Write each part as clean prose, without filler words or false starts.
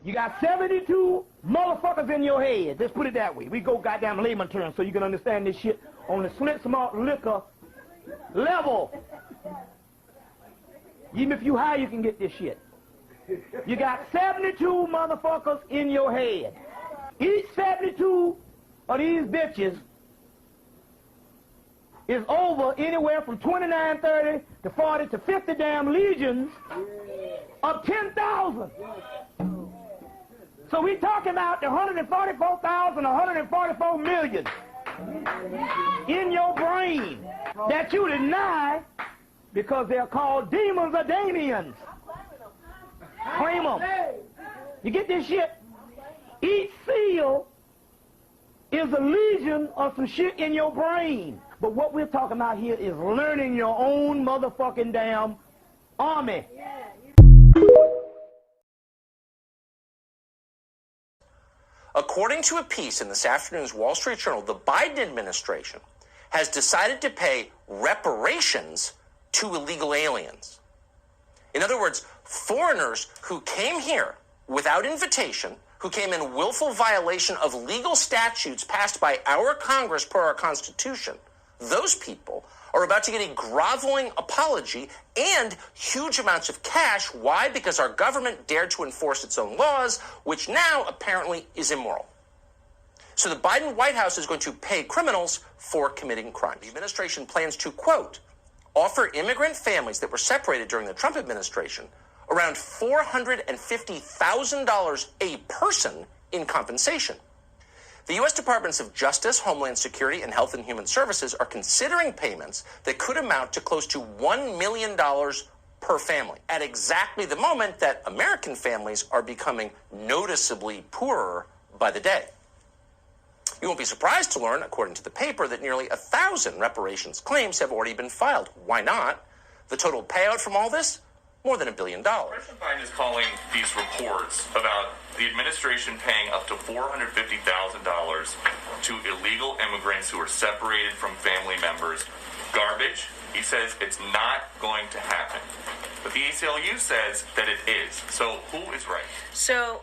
You got 72 motherfuckers in your head. Let's put it that way. We go goddamn layman terms so you can understand this shit on the slit smart liquor level. Even if you high, you can get this shit. You got 72 motherfuckers in your head. Each 72 of these bitches is over anywhere from 29, 30 to 40 to 50 damn legions of 10,000. So we talking about the 144,000, 144 million in your brain that you deny because they're called demons or Damians. Claim them. You get this shit? Each seal is a legion of some shit in your brain. But what we're talking about here is learning your own motherfucking damn army. According to a piece in this afternoon's Wall Street Journal, the Biden administration has decided to pay reparations to illegal aliens. In other words, foreigners who came here without invitation, who came in willful violation of legal statutes passed by our Congress per our Constitution, those people are about to get a groveling apology and huge amounts of cash. Why? Because our government dared to enforce its own laws, which now apparently is immoral. So the Biden White House is going to pay criminals for committing crimes. The administration plans to, quote, offer immigrant families that were separated during the Trump administration around $450,000 a person in compensation. The U.S. Departments of Justice, Homeland Security, and Health and Human Services are considering payments that could amount to close to $1 million per family, at exactly the moment that American families are becoming noticeably poorer by the day. You won't be surprised to learn, according to the paper, that nearly 1,000 reparations claims have already been filed. Why not? The total payout from all this? More than $1 billion. President Biden is calling these reports about the administration paying up to $450,000 to illegal immigrants who are separated from family members garbage. He says it's not going to happen. But the ACLU says that it is. So who is right? So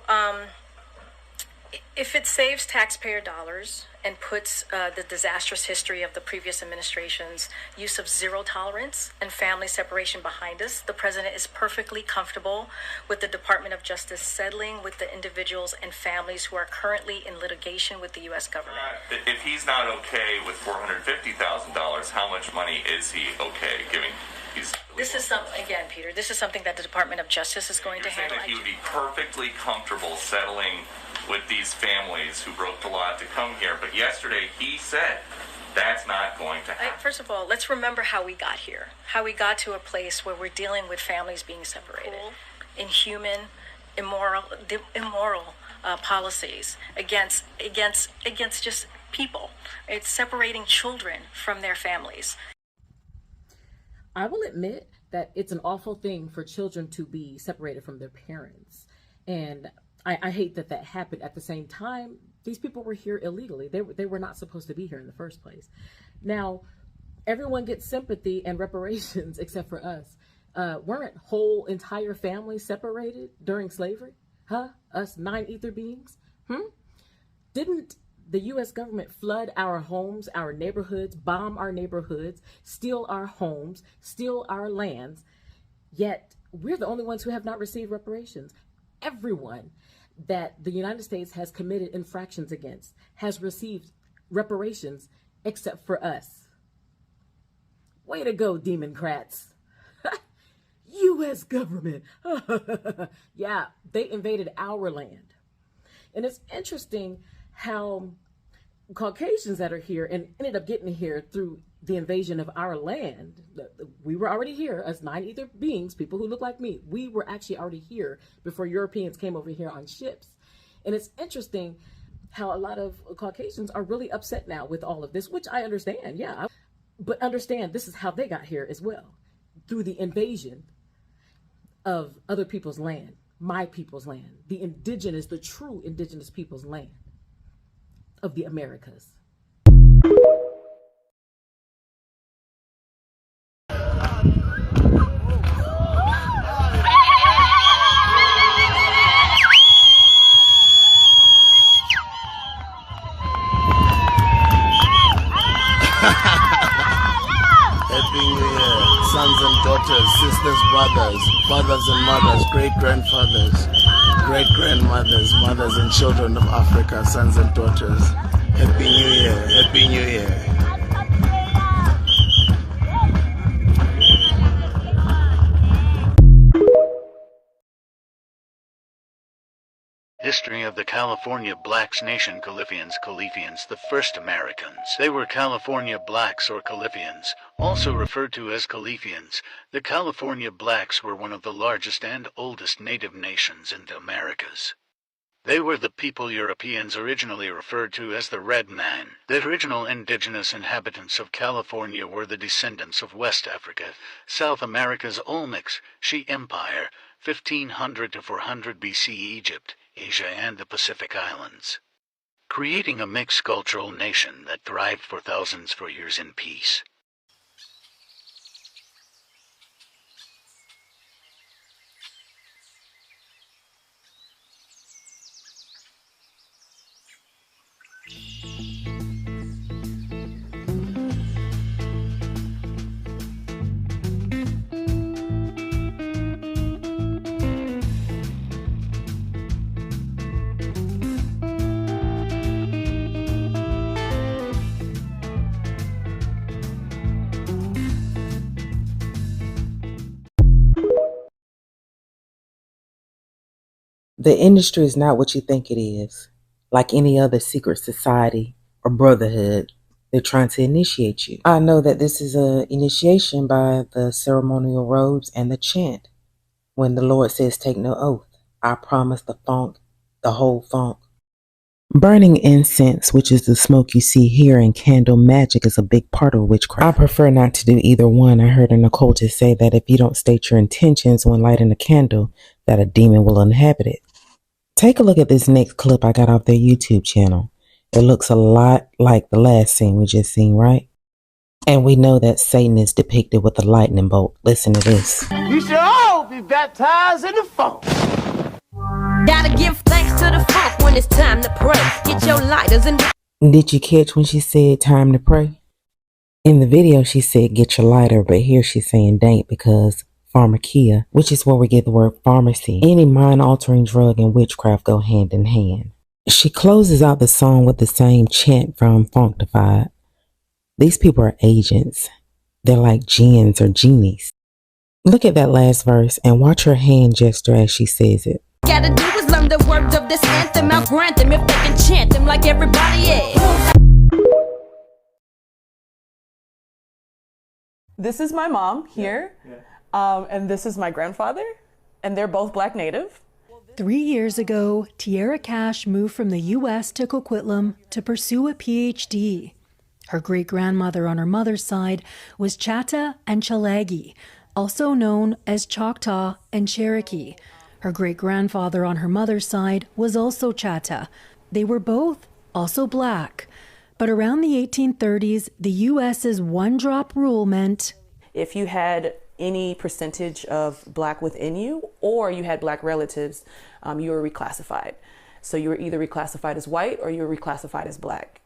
if it saves taxpayer dollars and puts the disastrous history of the previous administration's use of zero tolerance and family separation behind us, the president is perfectly comfortable with the Department of Justice settling with the individuals and families who are currently in litigation with the U.S. government. If he's not okay with $450,000, how much money is he okay giving? This is again, Peter, this is something that the Department of Justice is going to handle. That he would be perfectly comfortable settling with these families who broke the law to come here. But yesterday he said that's not going to happen. First of all, let's remember how we got here. How we got to a place where we're dealing with families being separated. Inhuman, immoral policies against just people. It's separating children from their families. I will admit that it's an awful thing for children to be separated from their parents. And I hate that that happened. At the same time, these people were here illegally. They were not supposed to be here in the first place. Now, everyone gets sympathy and reparations except for us. Weren't whole entire families separated during slavery? Huh? Us 9 ether beings? Didn't the U.S. government flood our homes, our neighborhoods, bomb our neighborhoods, steal our homes, steal our lands? Yet we're the only ones who have not received reparations. Everyone that the United States has committed infractions against has received reparations except for us. Way to go, Democrats. U.S. government. Yeah, they invaded our land. And it's interesting how Caucasians that are here and ended up getting here through the invasion of our land. We were already here as 9 ether beings, people who look like me. We were actually already here before Europeans came over here on ships. And it's interesting how a lot of Caucasians are really upset now with all of this, which I understand, yeah. But understand this is how they got here as well, through the invasion of other people's land, my people's land, the true indigenous people's land of the Americas. sisters, brothers, fathers and mothers, great-grandfathers, great-grandmothers, mothers and children of Africa, sons and daughters. Happy New Year, Happy New Year. History of the California Blacks Nation. Califians, the first Americans. They were California Blacks or Califians, also referred to as Califians. The California Blacks were one of the largest and oldest native nations in the Americas. They were the people Europeans originally referred to as the Red Man. The original indigenous inhabitants of California were the descendants of West Africa, South America's Olmecs, She Empire, 1500 to 400 BC Egypt, Asia and the Pacific Islands, creating a mixed cultural nation that thrived for thousands of years in peace. The industry is not what you think it is. Like any other secret society or brotherhood, they're trying to initiate you. I know that this is an initiation by the ceremonial robes and the chant. When the Lord says, take no oath, I promise the funk, the whole funk. Burning incense, which is the smoke you see here, and candle magic is a big part of witchcraft. I prefer not to do either one. I heard an occultist say that if you don't state your intentions when lighting a candle, that a demon will inhabit it. Take a look at this next clip I got off their YouTube channel. It looks a lot like the last scene we just seen, right? And we know that Satan is depicted with a lightning bolt. Listen to this. You should all be baptized in the funk. Gotta give thanks to the funk when it's time to pray. Get your lighters and... Did you catch when she said time to pray? In the video she said get your lighter, but here she's saying dank because pharmakia, which is where we get the word pharmacy. Any mind-altering drug and witchcraft go hand in hand. She closes out the song with the same chant from Functified. These people are agents. They're like jinns or genies. Look at that last verse and watch her hand gesture as she says it. Gotta do is learn the words of this anthem. I'll grant them if they can chant them like everybody else. This is my mom here. Yeah. And this is my grandfather, and they're both Black Native. 3 years ago, Tierra Cash moved from the U.S. to Coquitlam to pursue a PhD. Her great-grandmother on her mother's side was Chatta and Chalagi, also known as Choctaw and Cherokee. Her great-grandfather on her mother's side was also Chatta. They were both also Black. But around the 1830s, the U.S.'s one-drop rule meant if you had any percentage of Black within you, or you had Black relatives, you were reclassified. So you were either reclassified as white or you were reclassified as Black.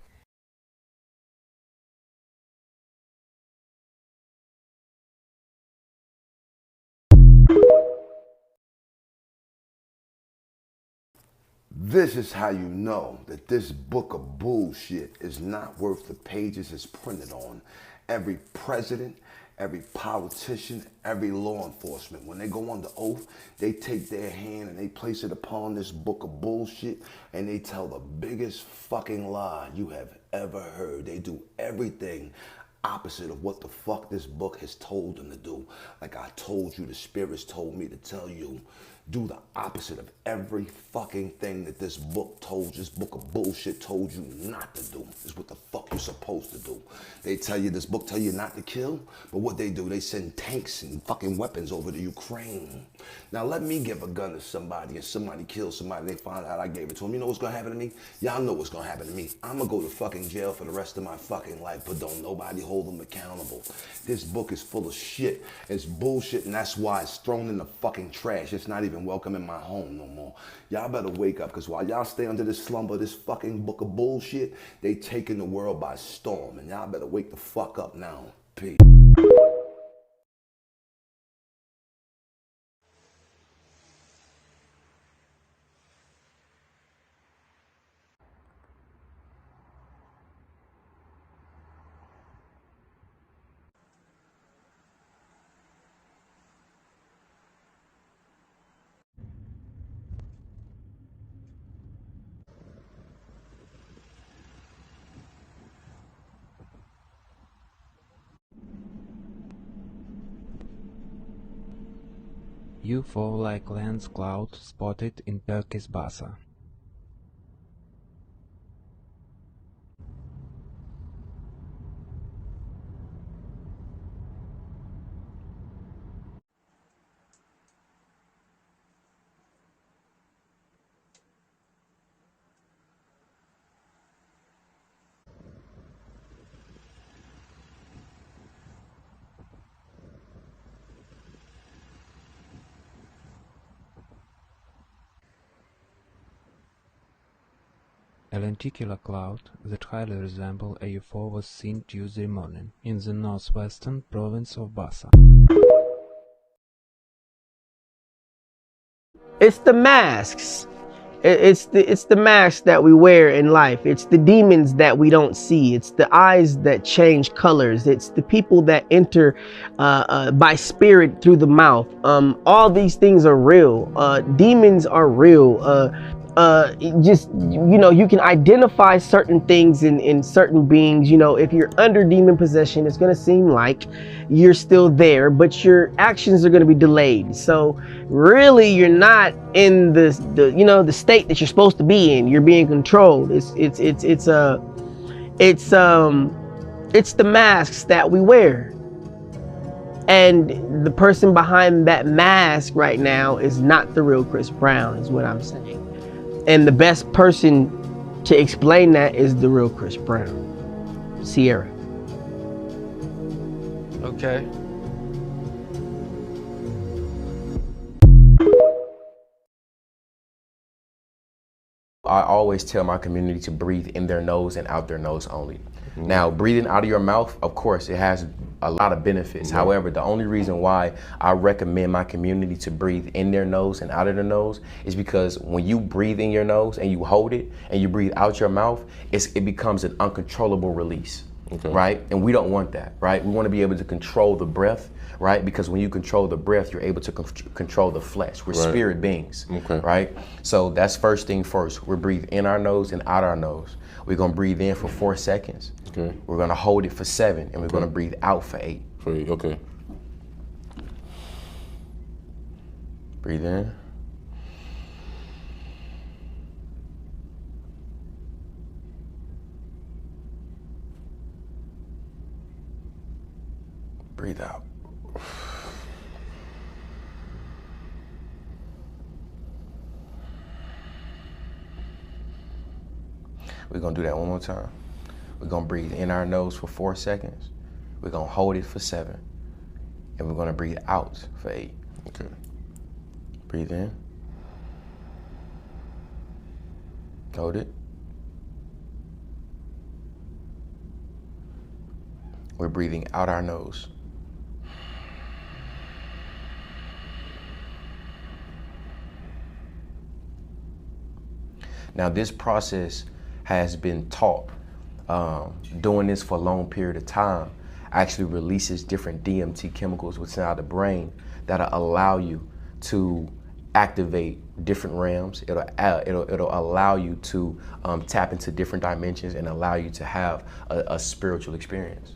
This is how you know that this book of bullshit is not worth the pages it's printed on. Every president, every politician, every law enforcement, when they go under oath, they take their hand and they place it upon this book of bullshit and they tell the biggest fucking lie you have ever heard. They do everything opposite of what the fuck this book has told them to do. Like I told you, the spirits told me to tell you, do the opposite of every fucking thing that this book told you. This book of bullshit told you not to do. Is what the fuck you're supposed to do. They tell you, this book tell you not to kill, but what they do, they send tanks and fucking weapons over to Ukraine. Now let me give a gun to somebody and somebody kills somebody, they find out I gave it to them. You know what's gonna happen to me? Y'all know what's gonna happen to me. I'm gonna go to fucking jail for the rest of my fucking life, but don't nobody hold them accountable. This book is full of shit. It's bullshit, and that's why it's thrown in the fucking trash. It's not even welcome in my home no more. Y'all better wake up, because while y'all stay under this slumber, this fucking book of bullshit, they taking the world by storm, and y'all better wake the fuck up now. Peace. UFO-like lens cloud spotted in Turkey's Basa. A lenticular cloud that highly resembled a UFO was seen Tuesday morning in the northwestern province of Basa. It's the masks. It's the masks that we wear in life. It's the demons that we don't see. It's the eyes that change colors. It's the people that enter by spirit through the mouth. All these things are real. Demons are real. Just, you know, you can identify certain things in certain beings. You know, if you're under demon possession, it's going to seem like you're still there, but your actions are going to be delayed. So really, you're not in the state that you're supposed to be in. You're being controlled. It's the masks that we wear. And the person behind that mask right now is not the real Chris Brown, is what I'm saying. And the best person to explain that is the real Chris Brown, Sierra. Okay. I always tell my community to breathe in their nose and out their nose only. Now, breathing out of your mouth, of course, it has a lot of benefits. However, the only reason why I recommend my community to breathe in their nose and out of their nose is because when you breathe in your nose and you hold it and you breathe out your mouth, it becomes an uncontrollable release, right? And we don't want that, right? We want to be able to control the breath, right? Because when you control the breath, you're able to control the flesh. We're spirit beings, right? So that's first thing first. We breathe in our nose and out our nose. We're gonna breathe in for 4 seconds. We're gonna hold it for 7, and we're gonna breathe out for 8. Okay. Breathe in. Breathe out. We're gonna do that one more time. We're gonna breathe in our nose for 4 seconds. We're gonna hold it for 7. And we're gonna breathe out for 8. Okay. Breathe in. Hold it. We're breathing out our nose. Now this process has been taught. Doing this for a long period of time actually releases different DMT chemicals within the brain that'll allow you to activate different realms. It'll allow you to tap into different dimensions and allow you to have a spiritual experience.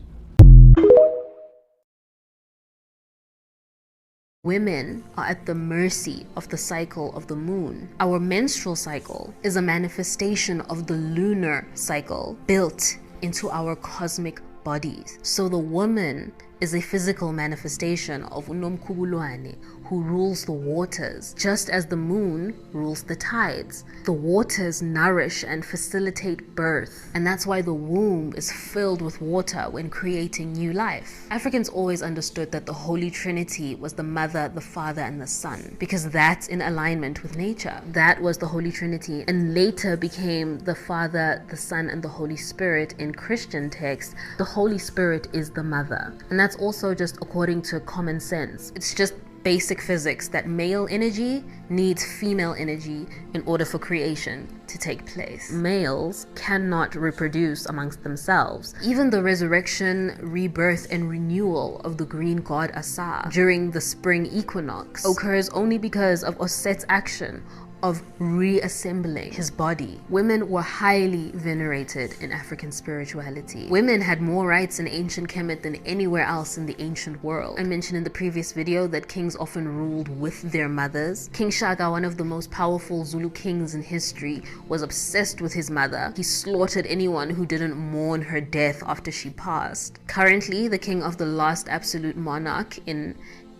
Women are at the mercy of the cycle of the moon. Our menstrual cycle is a manifestation of the lunar cycle built into our cosmic bodies. So the woman is a physical manifestation of Unomkhubulwane, who rules the waters, just as the moon rules the tides. The waters nourish and facilitate birth, and that's why the womb is filled with water when creating new life. Africans always understood that the Holy Trinity was the Mother, the Father, and the Son, because that's in alignment with nature. That was the Holy Trinity, and later became the Father, the Son, and the Holy Spirit in Christian texts. The Holy Spirit is the Mother, and that's also just according to common sense. It's just basic physics that male energy needs female energy in order for creation to take place. Males cannot reproduce amongst themselves. Even the resurrection, rebirth, and renewal of the green god Asa during the spring equinox occurs only because of Oset's action of reassembling his body. Women were highly venerated in African spirituality. Women had more rights in ancient Kemet than anywhere else in the ancient world. I mentioned in the previous video that kings often ruled with their mothers. King Shaka, one of the most powerful Zulu kings in history, was obsessed with his mother. He slaughtered anyone who didn't mourn her death after she passed. Currently, the king of the last absolute monarch in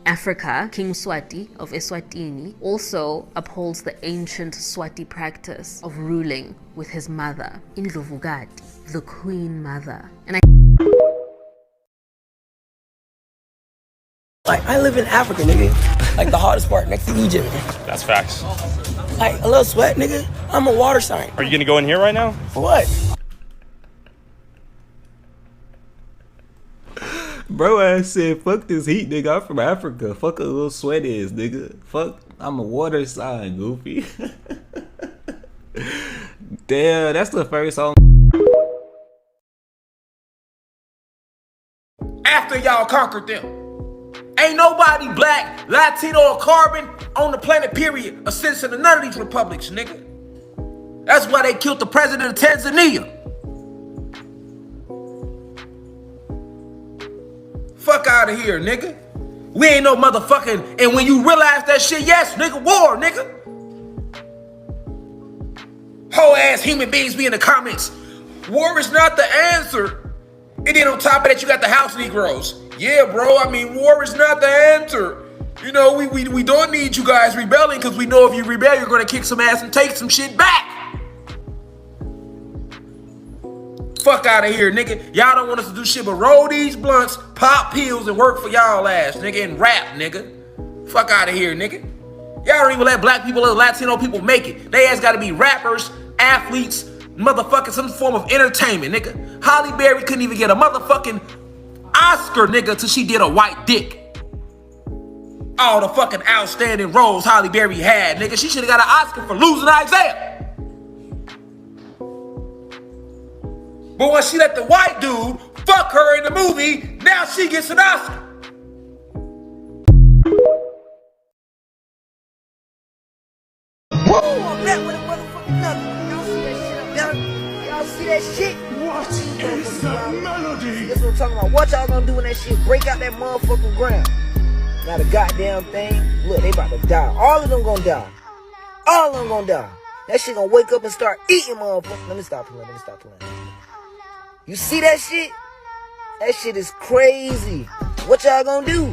Africa, King Swati of Eswatini, also upholds the ancient Swati practice of ruling with his mother, Indlovukati, the Queen Mother. And I live in Africa, nigga. Like the hottest part next to Egypt. That's facts. Like a little sweat, nigga. I'm a water sign. Are you gonna go in here right now? For what? Bro, I said, fuck this heat, nigga. I'm from Africa. Fuck a little sweat is, nigga. Fuck, I'm a water sign, goofy. Damn, that's the first song. After y'all conquered them, ain't nobody black, Latino, or carbon on the planet, period, a citizen of none of these republics, nigga. That's why they killed the president of Tanzania. Fuck out of here, nigga. We ain't no motherfucking, and when you realize that shit, yes, nigga, war, nigga. Whole ass human beings be in the comments. War is not the answer. And then on top of that, you got the house Negroes. Yeah, bro, I mean, war is not the answer. You know, we don't need you guys rebelling because we know if you rebel, you're going to kick some ass and take some shit back. Fuck out of here, nigga. Y'all don't want us to do shit but roll these blunts, pop pills, and work for y'all ass, nigga, and rap, nigga. Fuck out of here, nigga. Y'all don't even let black people or Latino people make it. They ass gotta be rappers, athletes, motherfucking some form of entertainment, nigga. Halle Berry couldn't even get a motherfucking Oscar, nigga, till she did a white dick. All the fucking outstanding roles Halle Berry had, nigga. She should have got an Oscar for losing Isaiah. But when she let the white dude fuck her in the movie, now she gets an Oscar. Whoa, I'm back with a motherfucking nugget. Y'all see that shit up there? Y'all see that shit? What is that melody? That's what I'm talking about. What y'all gonna do when that shit break out that motherfucking ground? Now the goddamn thing, look, they about to die. All of them gonna die. All of them gonna die. That shit gonna wake up and start eating motherfuckers. Let me stop playing. You see that shit? That shit is crazy. What y'all gonna do?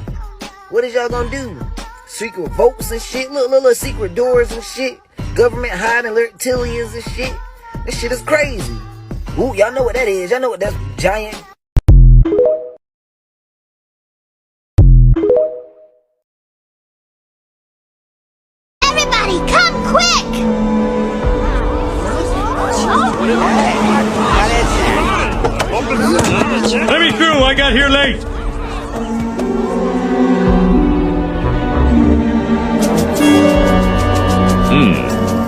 What is y'all gonna do? Secret votes and shit? Look, secret doors and shit. Government hiding reptilians and shit. This shit is crazy. Ooh, y'all know what that is. Y'all know what that's giant. Everybody, come quick! Let me through, I got here late.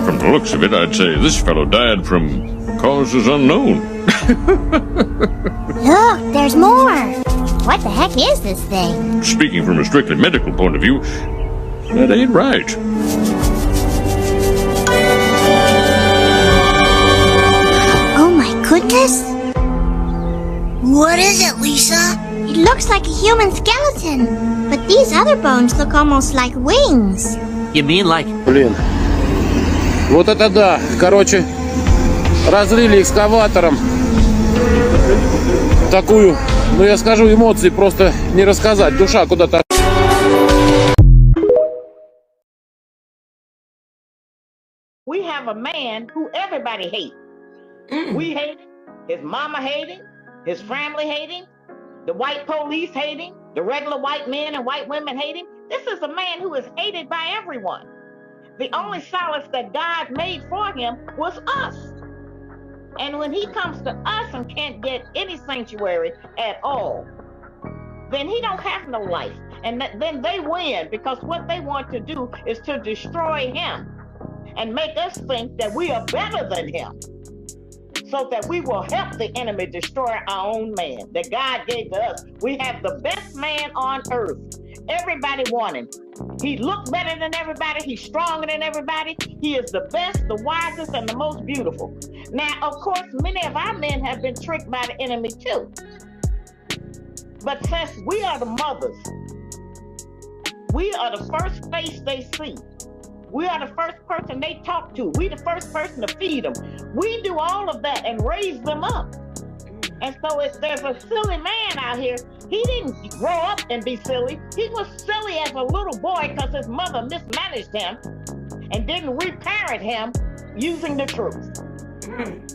From the looks of it, I'd say this fellow died from causes unknown. Look, there's more. What the heck is this thing? Speaking from a strictly medical point of view, that ain't right. Oh my goodness. What is it, Lisa? It looks like a human skeleton, but these other bones look almost like wings. You mean like... Блин. Вот это да. Короче, разрыли экскаватором такую, ну я скажу, эмоции просто не рассказать. Душа куда-то... We have a man who everybody hates. We hate him. His mama hate him. His family hate him. The white police hate him. The regular white men and white women hate him. This is a man who is hated by everyone. The only solace that God made for him was us. And when he comes to us and can't get any sanctuary at all, then he don't have no life. And then they win, because what they want to do is to destroy him and make us think that we are better than him, so that we will help the enemy destroy our own man that God gave to us. We have the best man on earth, Everybody want him. He looks better than everybody. He's stronger than everybody. He is the best, the wisest, and the most beautiful. Now, of course, many of our men have been tricked by the enemy too. But since we are the mothers, we are the first face they see. We are the first person they talk to. We the first person to feed them. We do all of that and raise them up. And so if there's a silly man out here, he didn't grow up and be silly. He was silly as a little boy because his mother mismanaged him and didn't reparent him using the truth.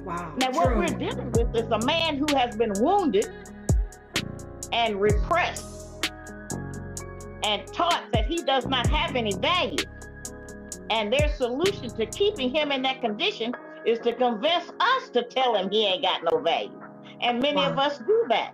Wow. Now what we're dealing with is a man who has been wounded and repressed and taught that he does not have any value. And their solution to keeping him in that condition is to convince us to tell him he ain't got no value. And many of us do that.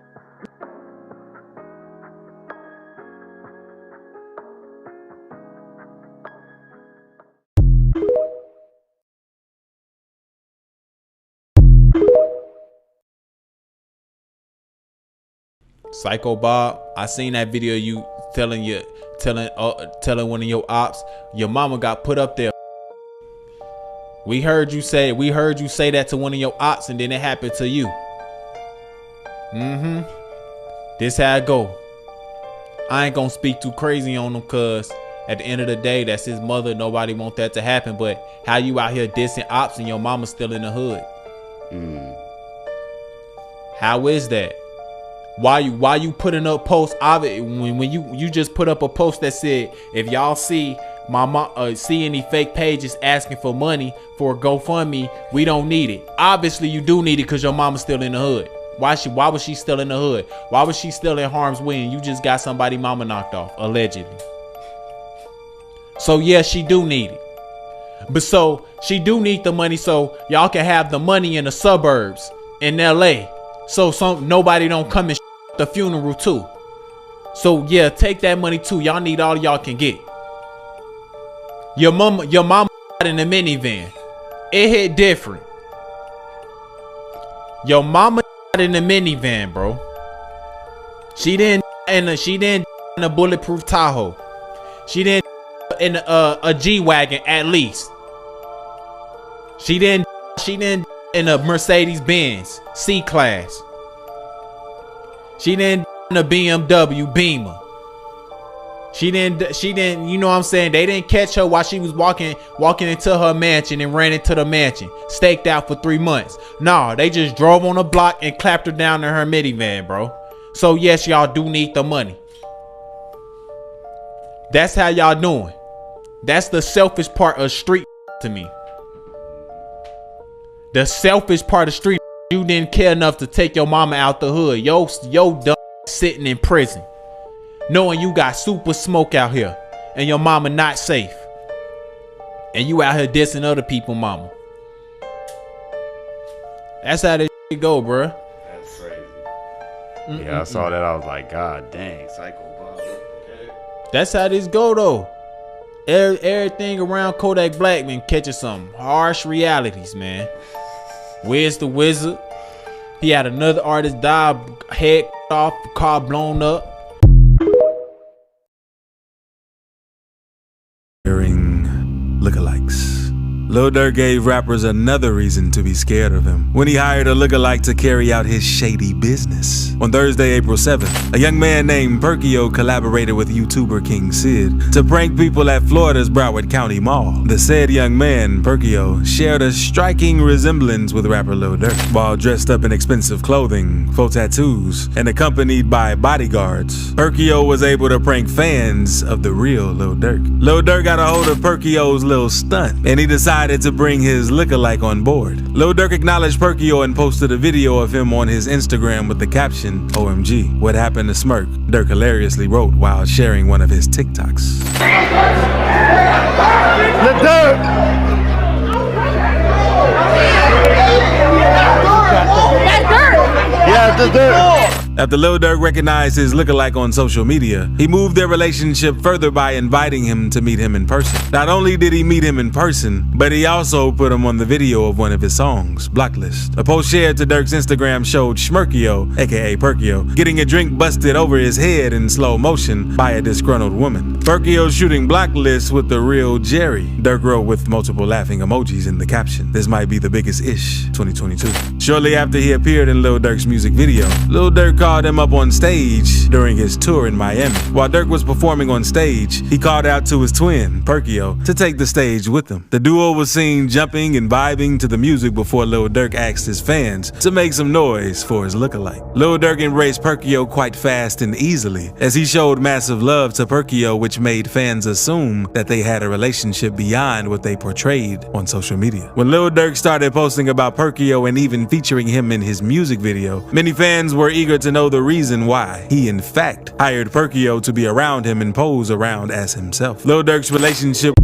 Psycho Bob, I seen that video you telling one of your ops your mama got put up there. We heard you say that to one of your ops, and then it happened to you. This how it go. I ain't gonna speak too crazy on him, cause at the end of the day, that's his mother. Nobody want that to happen. But how you out here dissing ops and your mama still in the hood? How is that? Why you putting up posts of it when you just put up a post that said, if y'all see my mom see any fake pages asking for money for a GoFundMe, we don't need it. Obviously you do need it because your mama's still in the hood. Why was she still in the hood? Why was she still in harm's way and you just got somebody mama knocked off, allegedly? So yeah, she do need it. But so she do need the money so y'all can have the money in the suburbs in LA. So nobody don't come and the funeral too. So yeah, take that money too. Y'all need all y'all can get. Your mama in the minivan. It hit different. Your mama in the minivan, bro. She didn't in a bulletproof Tahoe. She didn't in a G-Wagon at least. She didn't in a Mercedes-Benz C-Class. She didn't in a BMW Beamer. She didn't, you know what I'm saying? They didn't catch her while she was walking into her mansion and ran into the mansion, staked out for 3 months. Nah, they just drove on the block and clapped her down in her minivan, bro. So yes, y'all do need the money. That's how y'all doing. That's the selfish part of street to me. The selfish part of street, you didn't care enough to take your mama out the hood. Yo dumb sitting in prison, knowing you got super smoke out here and your mama not safe. And you out here dissing other people mama. That's how this shit go, bruh. That's crazy. Yeah, I saw that. I was like, God dang, Psycho Bob. Okay. That's how this go though. Everything around Kodak Black been catching some harsh realities, man. Where's the Wizard? He had another artist die, head off, car blown up. Lookalikes. Lil Durk gave rappers another reason to be scared of him when he hired a lookalike to carry out his shady business. On Thursday, April 7th, a young man named Perkio collaborated with YouTuber King Sid to prank people at Florida's Broward County Mall. The said young man, Perkio, shared a striking resemblance with rapper Lil Durk. While dressed up in expensive clothing, faux tattoos, and accompanied by bodyguards, Perkio was able to prank fans of the real Lil Durk. Lil Durk got a hold of Perkio's little stunt, and he decided to bring his lookalike on board. Lil Durk acknowledged Perkio and posted a video of him on his Instagram with the caption, "OMG, what happened to Smirk?" Durk hilariously wrote while sharing one of his TikToks. Lil Durk! That's Durk! Yeah, that's Durk! After Lil Durk recognized his lookalike on social media, he moved their relationship further by inviting him to meet him in person. Not only did he meet him in person, but he also put him on the video of one of his songs, Blacklist. A post shared to Durk's Instagram showed Schmirkio, aka Perkio, getting a drink busted over his head in slow motion by a disgruntled woman. Perkio shooting Blacklist with the real Jerry, Durk wrote with multiple laughing emojis in the caption. This might be the biggest ish 2022. Shortly after he appeared in Lil Durk's music video, Lil Durk called him up on stage during his tour in Miami. While Durk was performing on stage, he called out to his twin, Perkio, to take the stage with him. The duo was seen jumping and vibing to the music before Lil Durk asked his fans to make some noise for his lookalike. Lil Durk embraced Perkio quite fast and easily, as he showed massive love to Perkio, which made fans assume that they had a relationship beyond what they portrayed on social media. When Lil Durk started posting about Perkio and even featuring him in his music video, many fans were eager to know the reason why he in fact hired Perkio to be around him and pose around as himself. Lil Durk's relationship